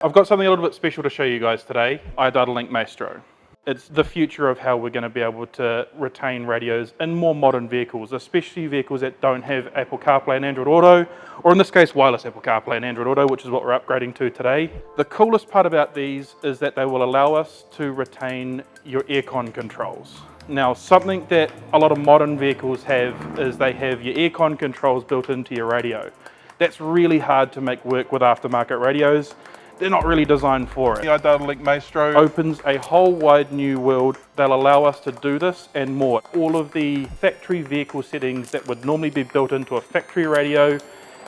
I've got something a little bit special to show you guys today, iDatalink Maestro. It's the future of how we're going to be able to retain radios in more modern vehicles, especially vehicles that don't have Apple CarPlay and Android Auto, or in this case wireless Apple CarPlay and Android Auto, which is what we're upgrading to today. The coolest part about these is that they will allow us to retain your aircon controls. Now, something that a lot of modern vehicles have is they have your aircon controls built into your radio. That's really hard to make work with aftermarket radios. They're not really designed for it. The iDatalink Maestro opens a whole wide new world. They'll allow us to do this and more. All of the factory vehicle settings that would normally be built into a factory radio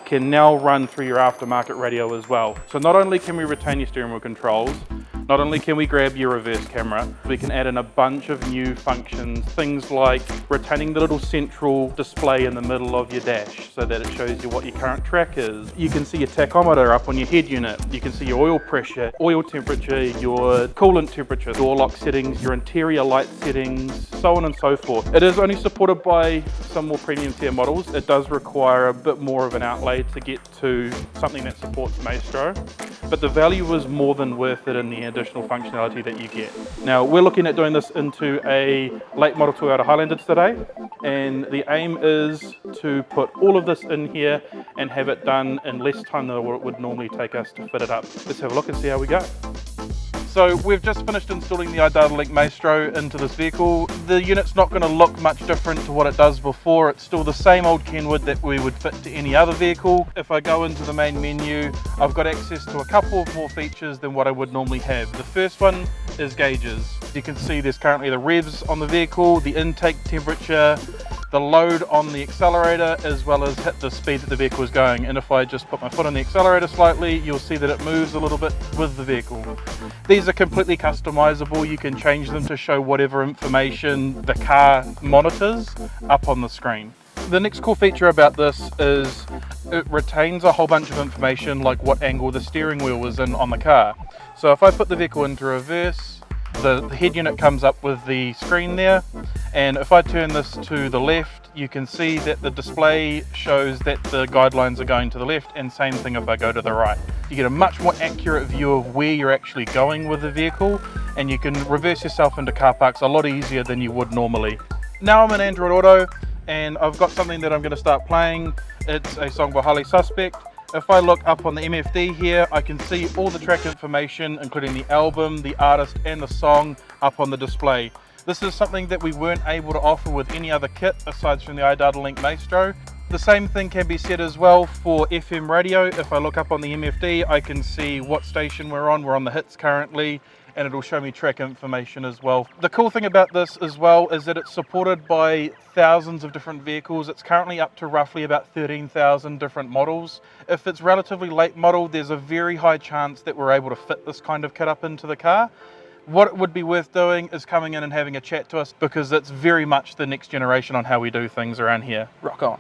can now run through your aftermarket radio as well. So not only can we retain your steering wheel controls, not only can we grab your reverse camera, we can add in a bunch of new functions, things like retaining the little central display in the middle of your dash so that it shows you what your current track is. You can see your tachometer up on your head unit. You can see your oil pressure, oil temperature, your coolant temperature, door lock settings, your interior light settings, so on and so forth. It is only supported by some more premium tier models. It does require a bit more of an outlay to get to something that supports Maestro, but the value is more than worth it in the additional functionality that you get. Now, we're looking at doing this into a late model Toyota Highlander today, and the aim is to put all of this in here and have it done in less time than what it would normally take us to fit it up. Let's have a look and see how we go. So we've just finished installing the iDatalink Maestro into this vehicle. The unit's not going to look much different to what it does before. It's still the same old Kenwood that we would fit to any other vehicle. If I go into the main menu, I've got access to a couple of more features than what I would normally have. The first one is gauges. You can see there's currently the revs on the vehicle, the intake temperature, the load on the accelerator, as well as hit the speed that the vehicle is going. And if I just put my foot on the accelerator slightly, you'll see that it moves a little bit with the vehicle. These are completely customizable. You can change them to show whatever information the car monitors up on the screen. The next cool feature about this is it retains a whole bunch of information, like what angle the steering wheel was in on the car. So if I put the vehicle into reverse, the head unit comes up with the screen there, and if I turn this to the left, you can see that the display shows that the guidelines are going to the left, and same thing if I go to the right. You get a much more accurate view of where you're actually going with the vehicle, and you can reverse yourself into car parks a lot easier than you would normally. Now I'm in Android Auto, and I've got something that I'm going to start playing. It's a song by Highly Suspect. If I look up on the MFD here, I can see all the track information, including the album, the artist, and the song up on the display. This is something that we weren't able to offer with any other kit aside from the iDatalink Maestro. The same thing can be said as well for FM radio. If I look up on the MFD, I can see what station we're on. We're on the hits currently, and it'll show me track information as well. The cool thing about this as well is that it's supported by thousands of different vehicles. It's currently up to roughly about 13,000 different models. If it's relatively late model, there's a very high chance that we're able to fit this kind of kit up into the car. What it would be worth doing is coming in and having a chat to us, because it's very much the next generation on how we do things around here. Rock on.